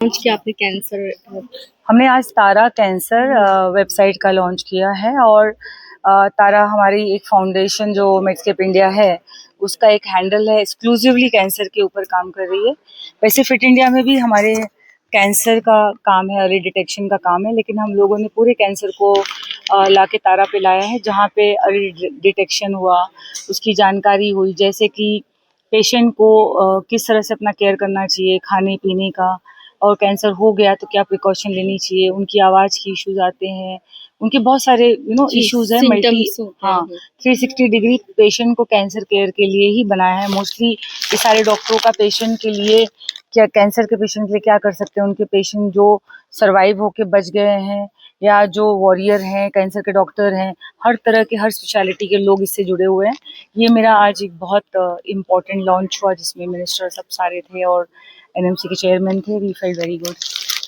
Launch किया आपने cancer? हमने आज तारा कैंसर वेबसाइट का लॉन्च किया है और तारा हमारी एक फाउंडेशन जो मेडस्केप इंडिया है उसका एक हैंडल है, एक्सक्लूसिवली कैंसर के ऊपर काम कर रही है। वैसे फिट इंडिया में भी हमारे कैंसर का काम है, अर्ली डिटेक्शन का काम है, लेकिन हम लोगों ने पूरे कैंसर को लाके तारा पे लाया है, जहाँ पे अर्ली डिटेक्शन हुआ, उसकी जानकारी हुई, जैसे कि पेशेंट को किस तरह से अपना केयर करना चाहिए, खाने पीने का, और कैंसर हो गया तो क्या प्रिकॉशन लेनी चाहिए, उनकी आवाज़ के इश्यूज आते हैं, उनके बहुत सारे इश्यूज है मल्टी। हाँ, 360 डिग्री पेशेंट को कैंसर केयर के लिए ही बनाया है। मोस्टली ये सारे डॉक्टरों का पेशेंट के लिए, क्या कैंसर के पेशेंट के लिए क्या कर सकते हैं, उनके पेशेंट जो सर्वाइव होके बच गए हैं या जो वॉरियर हैं, कैंसर के डॉक्टर हैं, हर तरह के, हर स्पेशलिटी के लोग इससे जुड़े हुए हैं। ये मेरा आज एक बहुत इम्पोर्टेंट लॉन्च हुआ जिसमें मिनिस्टर सब सारे थे और एनएमसी के चेयरमैन थे। We felt very good.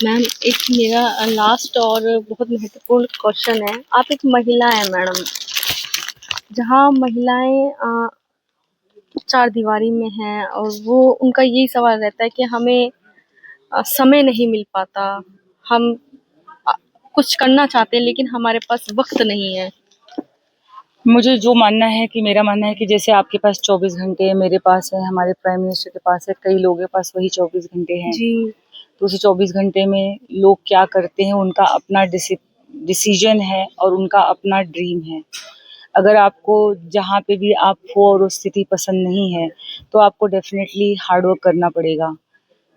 Ma'am, एक मेरा लास्ट और बहुत महत्वपूर्ण क्वेश्चन है। आप एक महिला हैं मैडम, जहाँ महिलाएं चार दीवारी में हैं और वो उनका यही सवाल रहता है कि हमें समय नहीं मिल पाता। हम अ, कुछ करना चाहते हैं लेकिन हमारे पास वक्त नहीं है। मुझे जो मानना है कि मेरा मानना है कि जैसे आपके पास 24 घंटे है, मेरे पास है, हमारे प्राइम मिनिस्टर के पास है, कई लोगों के पास वही 24 घंटे हैं। जी। तो उसी 24 घंटे में लोग क्या करते हैं, उनका अपना डिसीजन है और उनका अपना ड्रीम है। अगर आपको जहाँ पे भी आप हो और वो स्थिति पसंद नहीं है तो आपको डेफिनेटली हार्ड वर्क करना पड़ेगा।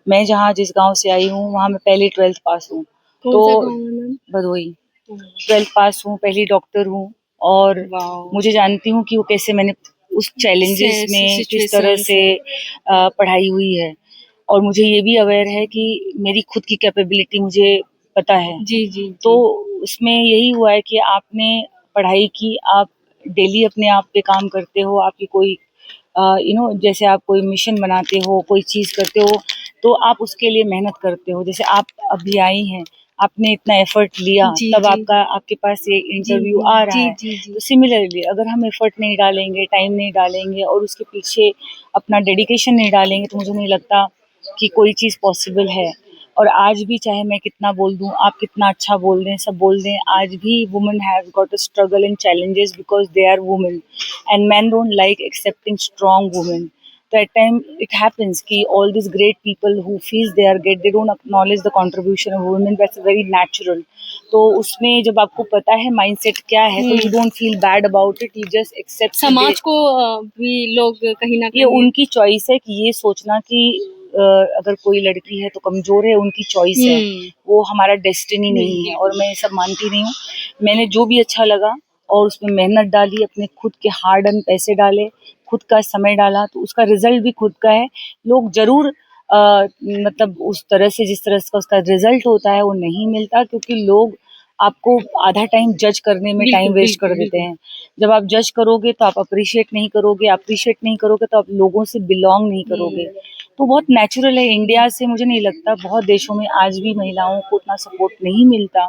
मैं जहाँ जिस गांव से आई हूँ वहाँ मैं पहले 12th पास हूँ। कौन सा गाँव है मैम? भदोही। 12th पास हूँ, पहली डॉक्टर हूँ और मुझे जानती हूँ कि वो कैसे मैंने उस चैलेंजेस में किस तरह से पढ़ाई हुई है, और मुझे ये भी अवेयर है कि मेरी खुद की कैपेबिलिटी मुझे पता है। जी जी। तो उसमें यही हुआ है कि आपने पढ़ाई की, आप डेली अपने आप पे काम करते हो, आपकी कोई जैसे आप कोई मिशन बनाते हो, कोई चीज़ करते हो, तो आप उसके लिए मेहनत करते हो। जैसे आप अभी आई हैं, आपने इतना एफर्ट लिया, जी, तब जी। आपके पास ये इंटरव्यू आ रहा है। तो सिमिलरली अगर हम एफर्ट नहीं डालेंगे, टाइम नहीं डालेंगे और उसके पीछे अपना डेडिकेशन नहीं डालेंगे, तो मुझे नहीं लगता कि कोई चीज़ पॉसिबल है। और आज भी चाहे मैं कितना बोल दूँ, आप कितना अच्छा बोल दें, सब बोल दें, आज भी women have got a struggle and challenges because they are women and men don't like accepting strong women. So at time it happens कि all these great people who feels they are great, they don't acknowledge the contribution of women. That's very natural. तो उसमें जब आपको पता है mindset क्या है, तो you don't feel bad about it, you just accept। समाज को भी लोग कहीं ना ये कहीं उनकी चॉइस है कि ये सोचना कि अगर कोई लड़की है तो कमजोर है, उनकी चॉइस है, वो हमारा डेस्टिनी नहीं है, और मैं ये सब मानती नहीं हूँ। मैंने जो भी अच्छा लगा और उसमें मेहनत डाली, अपने खुद के हार्ड अर्न पैसे डाले, खुद का समय डाला, तो उसका रिजल्ट भी खुद का है। लोग जरूर मतलब उस तरह से, जिस तरह का उसका रिजल्ट होता है वो नहीं मिलता, क्योंकि लोग आपको आधा टाइम जज करने में टाइम वेस्ट कर देते हैं। जब आप जज करोगे तो आप अप्रिशिएट नहीं करोगे, अप्रिशिएट नहीं करोगे तो आप लोगों से बिलोंग नहीं करोगे। तो बहुत नेचुरल है। इंडिया से मुझे नहीं लगता, बहुत देशों में आज भी महिलाओं को उतना सपोर्ट नहीं मिलता,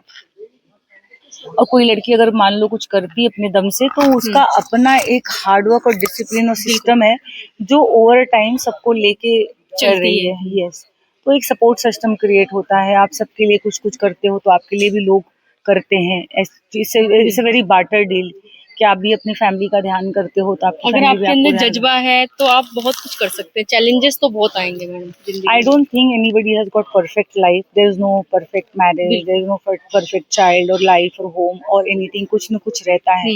और कोई लड़की अगर मान लो कुछ करती है अपने दम से, तो उसका अपना एक हार्डवर्क और डिसिप्लिन और सिस्टम है जो ओवर टाइम सबको लेके चल रही है। यस। तो एक सपोर्ट सिस्टम क्रिएट होता है, आप सबके लिए कुछ कुछ करते हो तो आपके लिए भी लोग करते हैं। It's a very barter deal कि आप भी अपनी फैमिली का ध्यान करते हो तो आपकी अगर फैमिली भी आपके आपको अंदर ध्यान जज्बा है तो आप बहुत कुछ कर सकते हैं। चैलेंजेस तो बहुत आएंगे मैडम जिंदगी I में। don't think anybody has got perfect life. There is no perfect marriage. There is no perfect child or life or home or anything. कुछ न कुछ रहता है.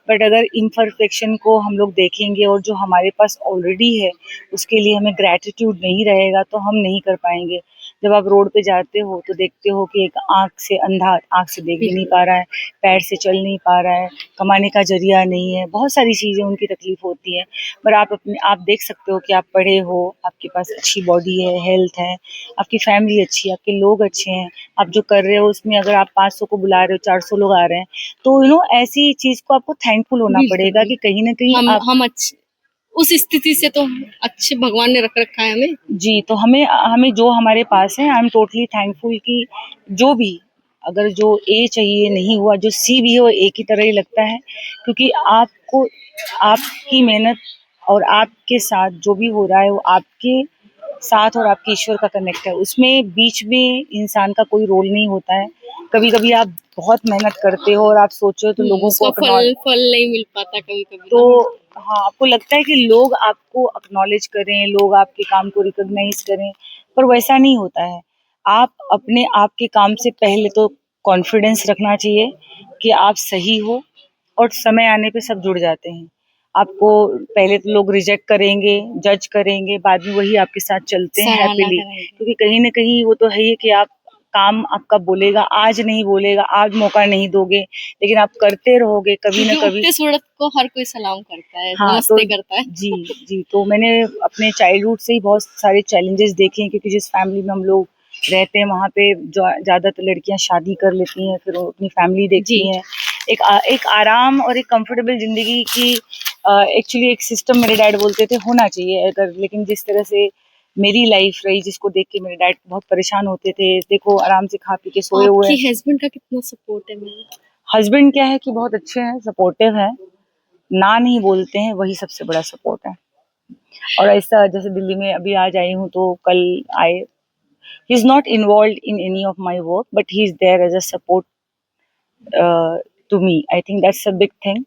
बट अगर imperfection को हम लोग देखेंगे और जो हमारे पास ऑलरेडी है उसके लिए हमें ग्रैटिट्यूड नहीं रहेगा तो हम नहीं कर पाएंगे। जब आप रोड पे जाते हो तो देखते हो कि एक आँख से अंधा, आँख से देख भी नहीं पा रहा है, पैर से चल नहीं पा रहा है, कमाने का जरिया नहीं है, बहुत सारी चीज़ें उनकी तकलीफ होती है। पर आप देख सकते हो कि आप पढ़े हो, आपके पास अच्छी बॉडी है, हेल्थ है, आपकी फैमिली अच्छी है, आपके लोग अच्छे हैं, आप जो कर रहे हो उसमें अगर आप 500 को बुला रहे हो, 400 लोग आ रहे हैं, तो ऐसी चीज़ को आपको थैंकफुल होना पड़ेगा कि कहीं न कहीं हम अच्छे उस स्थिति से तो अच्छे भगवान ने रख रखा है हमें। जी, तो हमें जो हमारे पास है, आई एम टोटली थैंकफुल कि जो भी, अगर जो ए चाहिए नहीं हुआ, जो सी भी है वो ए की तरह ही लगता है, क्योंकि आपकी मेहनत और आपके साथ जो भी हो रहा है वो आपके साथ और आपके ईश्वर का कनेक्ट है, उसमें बीच में इंसान का कोई रोल नहीं होता है। कभी कभी आप बहुत मेहनत करते हो और आप सोचो तो लोगों उसका को फल नहीं मिल पाता कभी कभी तो ना। हाँ, आपको लगता है कि लोग आपको अक्नॉलेज करें, लोग आपके काम को रिकॉग्नाइज करें, पर वैसा नहीं होता है। आप अपने आप के काम से पहले तो कॉन्फिडेंस रखना चाहिए कि आप सही हो, और समय आने पे सब जुड़ जाते हैं। आपको पहले तो लोग रिजेक्ट करेंगे, जज करेंगे, बाद में वही आपके साथ चलते हैं सराहना हैप्पीली, करेंगे। क्योंकि कहीं न कहीं वो तो है ही कि आप काम आपका बोलेगा, आज नहीं बोलेगा, आज मौका नहीं दोगे, लेकिन आप करते रहोगे कभी न क्योंकि कभी। उगते सूरज को हर कोई सलाम करता है, हाँ, तो नमस्ते करता है। जी, जी, तो मैंने अपने चाइल्डहुड से ही बहुत सारे चैलेंजेस देखे हैं, क्योंकि जिस फैमिली में हम लोग रहते हैं वहाँ पे ज़्यादातर लड़कियाँ शादी कर लेती हैं, फिर वो अपनी फैमिली देखती जी। हैं। एक आराम और एक कंफर्टेबल ज़िंदगी की एक्चुअली एक सिस्टम मेरे डैड बोलते थे होना चाहिए अगर, लेकिन जिस तरह से मेरी लाइफ रही जिसको देख के मेरे डैड बहुत परेशान होते थे, देखो आराम से खा पी के सोए हुए आपके हैं। हस्बैंड का कितना सपोर्ट है मैम? हस्बैंड क्या है कि बहुत अच्छे हैं, सपोर्टिव हैं, ना नहीं बोलते हैं, वही सबसे बड़ा सपोर्ट है। और ऐसा जैसे दिल्ली में अभी आज आई हूँ तो कल आए, he is not involve in any of my work but he is there as a support to me. I think that's a big thing